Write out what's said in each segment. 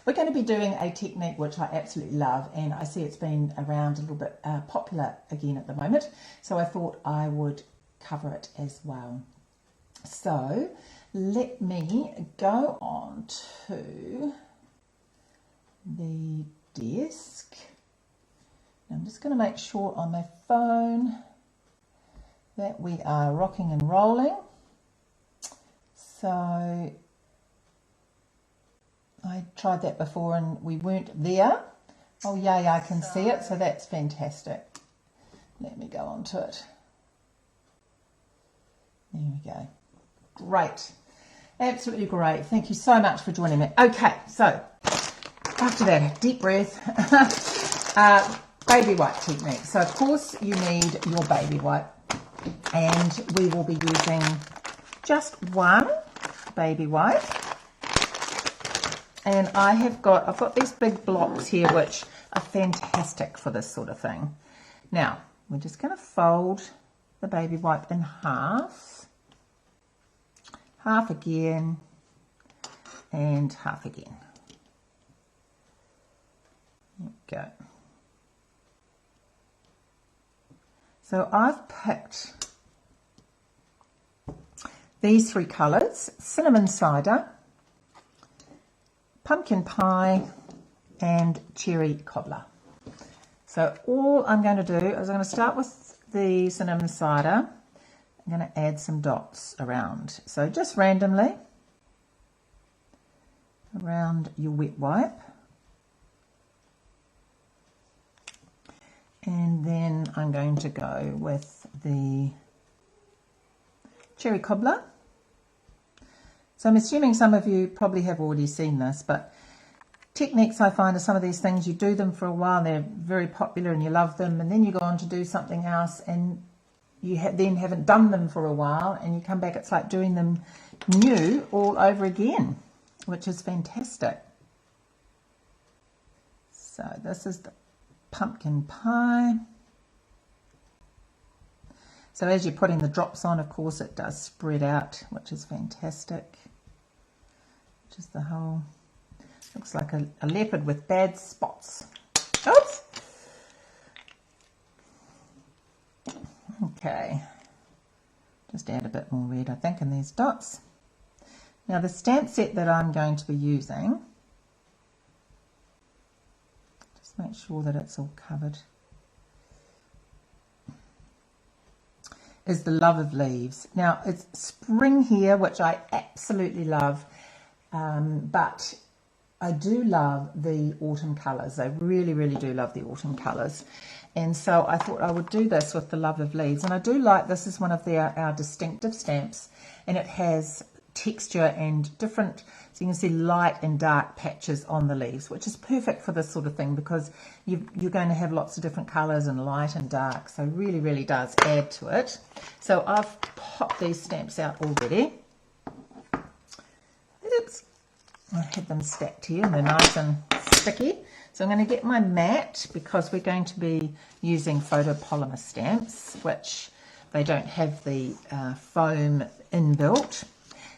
We're going to be doing a technique which I absolutely love, and I see it's been around a little bit popular again at the moment, so I thought I would cover it as well. So let me go on to the desk. I'm just going to make sure on my phone that we are rocking and rolling. So I tried that before and we weren't there. Oh yay, I can see it, so that's fantastic. Let me go on to it. There we go. Great. Absolutely great. Thank you so much for joining me. Okay, so after that, deep breath. Baby wipe technique. So of course you need your baby wipe, and we will be using just one baby wipe. And I've got these big blocks here which are fantastic for this sort of thing. Now, we're just going to fold the baby wipe in half again, and half again. There we go. So I've picked these three colours: cinnamon cider, pumpkin pie, and cherry cobbler. So all I'm going to do is I'm going to start with the cinnamon cider. I'm going to add some dots around. So just randomly around your wet wipe. And then I'm going to go with the cherry cobbler. So I'm assuming some of you probably have already seen this, but techniques I find are some of these things, you do them for a while, they're very popular and you love them, and then you go on to do something else and you then haven't done them for a while, and you come back, it's like doing them new all over again, which is fantastic. So this is the pumpkin pie. So as you're putting the drops on, of course, it does spread out, which is fantastic. Just the whole, looks like a leopard with bad spots. Oops. Okay, just add a bit more red, I think, in these dots. Now the stamp set that I'm going to be using, just make sure that it's all covered, is the Love of Leaves. Now it's spring here, which I absolutely love, but I do love the autumn colours. I really, really do love the autumn colours. And so I thought I would do this with the Love of Leaves. And I do like, this is one of our distinctive stamps, and it has texture and different, so you can see light and dark patches on the leaves, which is perfect for this sort of thing because you're going to have lots of different colours and light and dark. So really, really does add to it. So I've popped these stamps out already. Oops. I have them stacked here and they're nice and sticky. So I'm going to get my mat, because we're going to be using photopolymer stamps, which they don't have the foam inbuilt.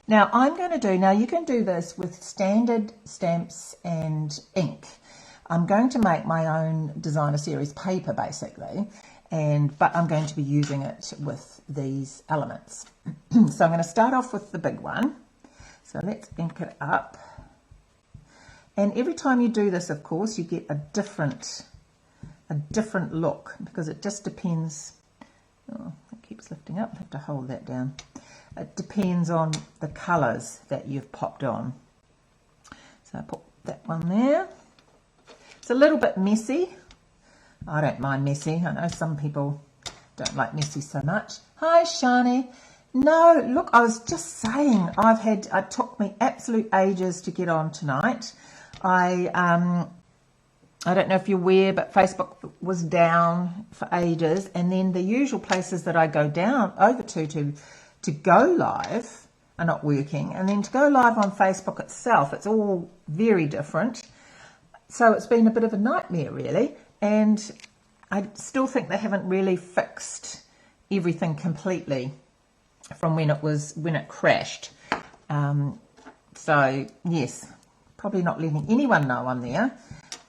Now I'm going to do, now you can do this with standard stamps and ink. I'm going to make my own designer series paper basically, but I'm going to be using it with these elements. So I'm going to start off with the big one. So let's ink it up. And every time you do this, of course, you get a different look, because it just depends. Oh, it keeps lifting up. I have to hold that down. It depends on the colours that you've popped on. So I put that one there. It's a little bit messy. I don't mind messy. I know some people don't like messy so much. Hi, Shani. No, look, I was just saying, it took me absolute ages to get on tonight. I don't know if you're aware, but Facebook was down for ages, and then the usual places that I go down over to go live are not working, and then to go live on Facebook itself, it's all very different. So it's been a bit of a nightmare really, and I still think they haven't really fixed everything completely from when it crashed. So yes, probably not letting anyone know I'm there,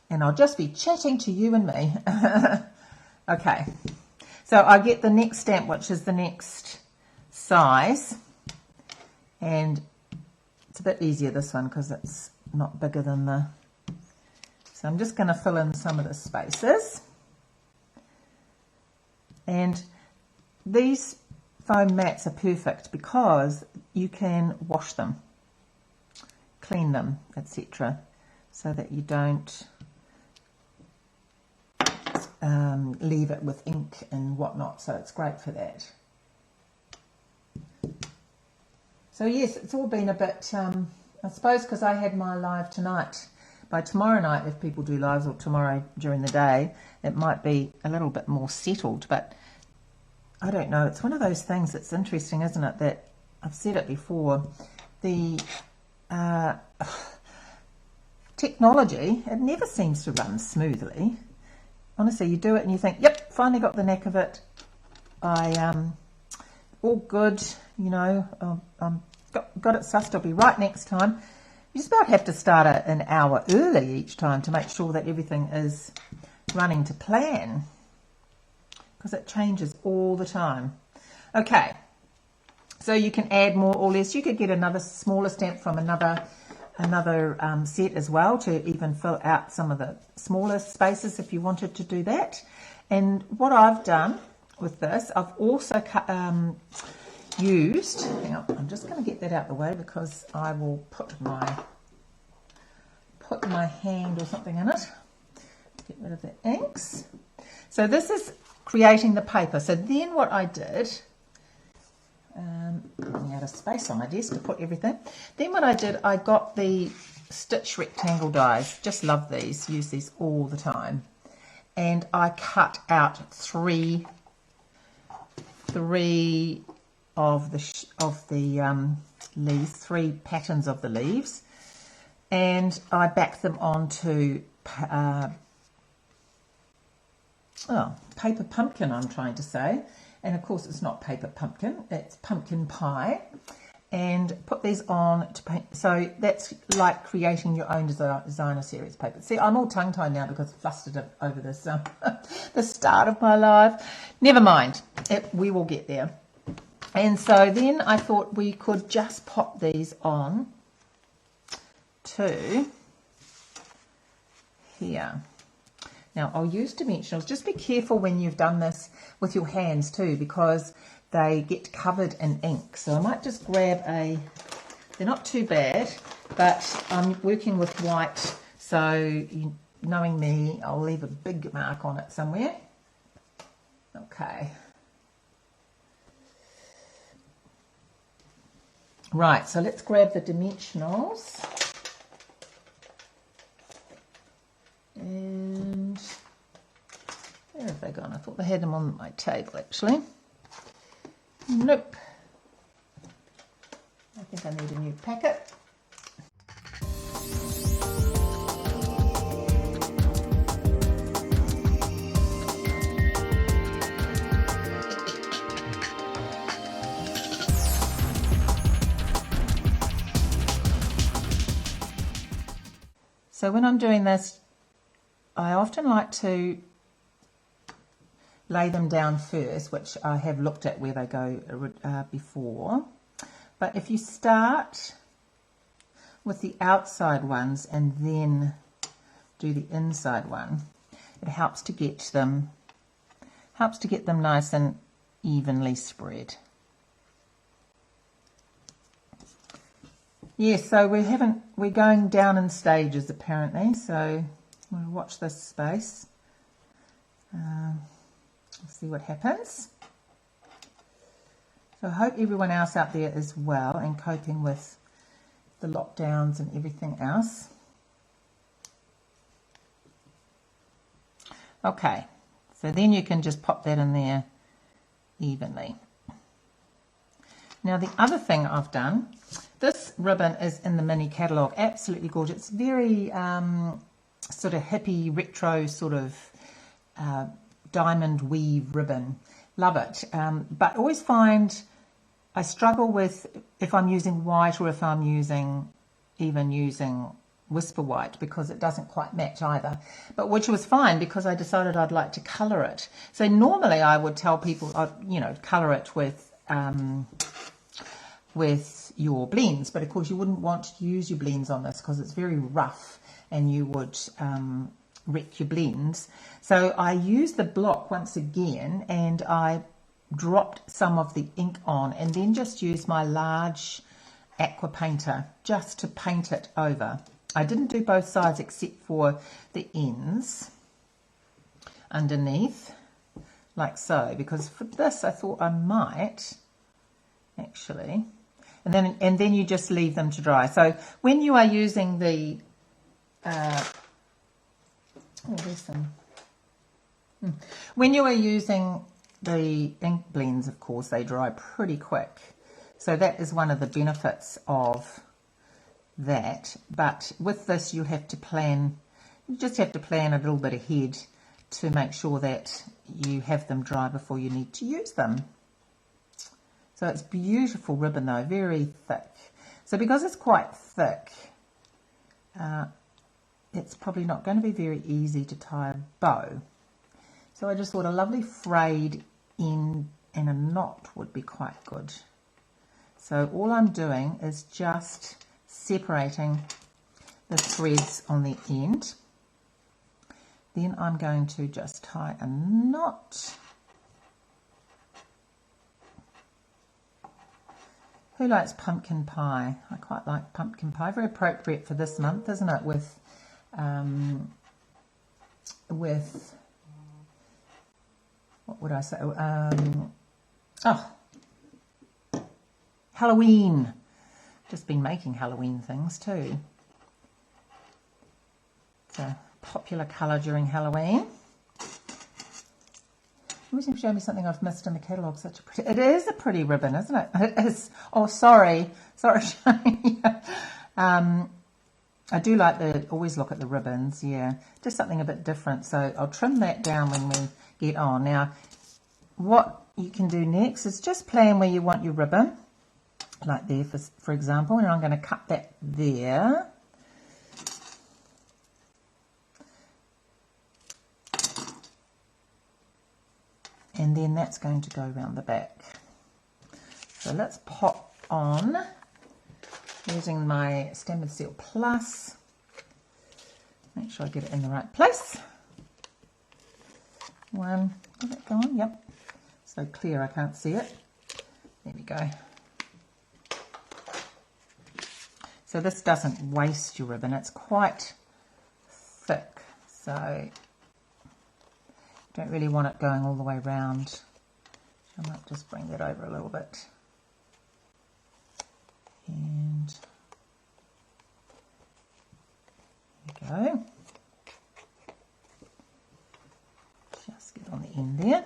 and I'll just be chatting to you and me. Okay, so I get the next stamp, which is the next size, and it's a bit easier, this one, because it's not bigger than the... So I'm just going to fill in some of the spaces. And these foam mats are perfect because you can wash them, clean them, etc., so that you don't leave it with ink and whatnot. So it's great for that. So yes, it's all been a bit, I suppose because I had my live tonight. By tomorrow night, if people do lives, or tomorrow during the day, it might be a little bit more settled. But I don't know. It's one of those things that's interesting, isn't it? That I've said it before. The technology, it never seems to run smoothly. Honestly, you do it and you think, yep, finally got the knack of it. All good, you know, got it sussed. I'll be right next time. You just about have to start an hour early each time to make sure that everything is running to plan, because it changes all the time. Okay, so you can add more or less. You could get another smaller stamp from another set as well to even fill out some of the smaller spaces if you wanted to do that. And what I've done with this, I've also used, hang on, I'm just going to get that out of the way because I will put my hand or something in it. Get rid of the inks. So this is creating the paper. So then what I did, running out of space on my desk to put everything. Then what I did, I got the stitch rectangle dies. Just love these. Use these all the time. And I cut out three of the leaves, 3 patterns of the leaves, and I back them onto paper pumpkin, I'm trying to say, and of course it's not paper pumpkin, it's pumpkin pie, and put these on to paint. So that's like creating your own designer series paper. See, I'm all tongue-tied now because I flustered it over this the start of my live. Never mind, we will get there. And so then I thought we could just pop these on to here. Now I'll use dimensionals. Just be careful when you've done this with your hands too, because they get covered in ink. So I might just grab they're not too bad, but I'm working with white, so knowing me, I'll leave a big mark on it somewhere. Okay. Right, so let's grab the dimensionals. And where have they gone? I thought they had them on my table, actually. Nope. I think I need a new packet. So when I'm doing this, I often like to lay them down first, which I have looked at where they go before. But if you start with the outside ones and then do the inside one, it helps to get them nice and evenly spread. Yes, so we're going down in stages apparently, so we'll watch this space. We'll see what happens. So I hope everyone else out there is well and coping with the lockdowns and everything else. Okay, so then you can just pop that in there evenly. Now the other thing I've done, this ribbon is in the mini catalogue, absolutely gorgeous. It's very sort of hippie, retro sort of diamond weave ribbon. Love it. But always find I struggle with if I'm using white or if I'm using Whisper White because it doesn't quite match either, but which was fine because I decided I'd like to colour it. So normally I would tell people, you know, colour it with your blends, but of course you wouldn't want to use your blends on this because it's very rough and you would wreck your blends. So I used the block once again and I dropped some of the ink on and then just used my large aqua painter just to paint it over. I didn't do both sides except for the ends underneath, like so, because for this I thought I might actually, and then you just leave them to dry. So when you are using the when you are using the ink blends, of course they dry pretty quick, so that is one of the benefits of that. But with this you have to plan, you just have to plan a little bit ahead to make sure that you have them dry before you need to use them. So it's beautiful ribbon though, very thick. So because it's quite thick, it's probably not going to be very easy to tie a bow. So I just thought a lovely frayed end and a knot would be quite good. So all I'm doing is just separating the threads on the end. Then I'm going to just tie a knot. Who likes pumpkin pie? I quite like pumpkin pie. Very appropriate for this month, isn't it? With what would I say? Halloween. Just been making Halloween things too. It's a popular colour during Halloween. You always show me something I've missed in the catalogue. Such a pretty. It is a pretty ribbon, isn't it? It is. Oh, sorry, Shane. I do like to always look at the ribbons. Yeah, just something a bit different. So I'll trim that down when we get on. Now, what you can do next is just plan where you want your ribbon, like there, for example. And I'm going to cut that there. And then that's going to go around the back. So let's pop on using my Standard Seal Plus. Make sure I get it in the right place. One, did that go on? Yep. So clear I can't see it. There we go. So this doesn't waste your ribbon. It's quite thick. So don't really want it going all the way around. I might just bring that over a little bit. And there we go. Just get on the end there.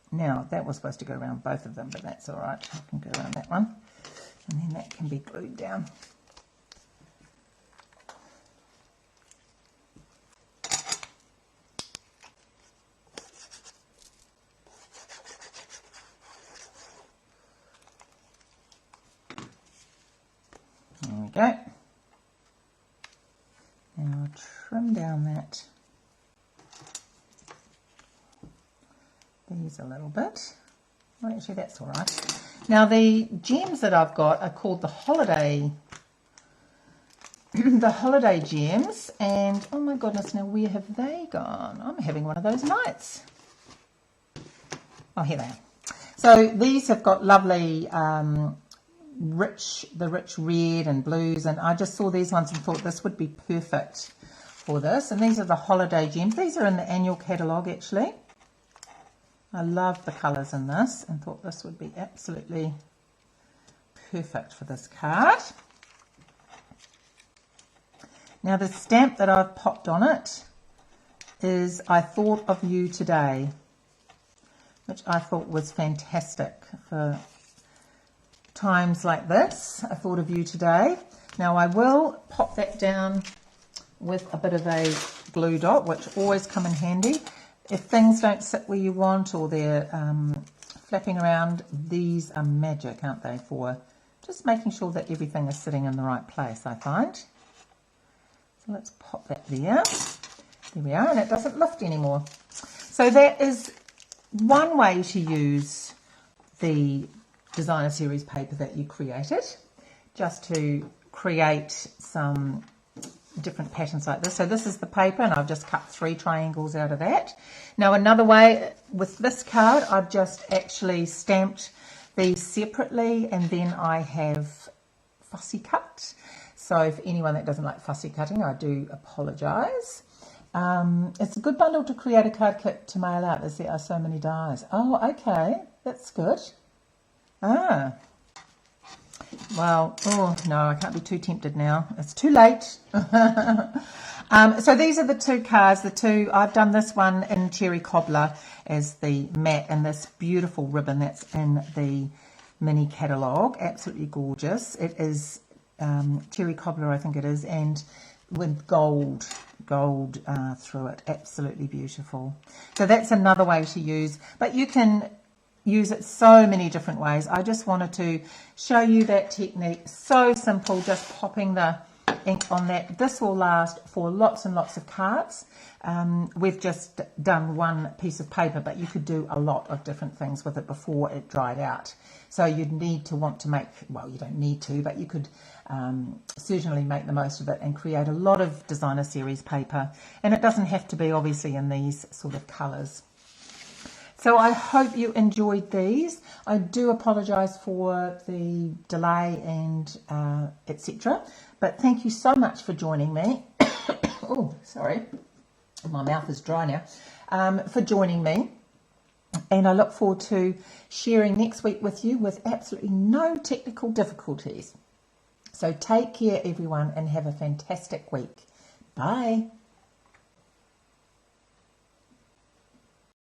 Now, that was supposed to go around both of them, but that's all right. I can go around that one, and then that can be glued down. There we go. And I'll trim down that. These a little bit. Well, actually, that's all right. Now, the gems that I've got are called the holiday, the holiday gems. And oh my goodness, now where have they gone? I'm having one of those nights. Oh, here they are. So these have got lovely rich red and blues, and I just saw these ones and thought this would be perfect for this. And these are the holiday gems. These are in the annual catalogue actually. I love the colours in this and thought this would be absolutely perfect for this card. Now the stamp that I've popped on it is I Thought of You Today, which I thought was fantastic for times like this. I thought of you today. Now I will pop that down with a bit of a glue dot, which always come in handy. If things don't sit where you want or they're flapping around, these are magic, aren't they, for just making sure that everything is sitting in the right place, I find. So let's pop that there. There we are, and it doesn't lift anymore. So that is one way to use the designer series paper that you created, just to create some different patterns like this. So this is the paper, and I've just cut 3 triangles out of that. Now another way with this card, I've just actually stamped these separately, and then I have fussy cut. So for anyone that doesn't like fussy cutting, I do apologise. It's a good bundle to create a card kit to mail out, as there are so many dies. Oh, okay, that's good. Ah, well, oh no, I can't be too tempted now. It's too late. So these are the 2 cards. I've done this one in Cherry Cobbler as the matte, and this beautiful ribbon that's in the mini catalogue. Absolutely gorgeous. It is Cherry Cobbler, I think it is, and with gold through it. Absolutely beautiful. So that's another way to use, but you can use it so many different ways. I just wanted to show you that technique. So simple, just popping the ink on that. This will last for lots and lots of cards. We've just done one piece of paper, but you could do a lot of different things with it before it dried out. So you'd need to want to make, well, you don't need to, but you could certainly make the most of it and create a lot of designer series paper. And it doesn't have to be obviously in these sort of colours. So I hope you enjoyed these. I do apologise for the delay and etc. But thank you so much for joining me. Oh, sorry. My mouth is dry now. For joining me. And I look forward to sharing next week with you with absolutely no technical difficulties. So take care, everyone, and have a fantastic week. Bye.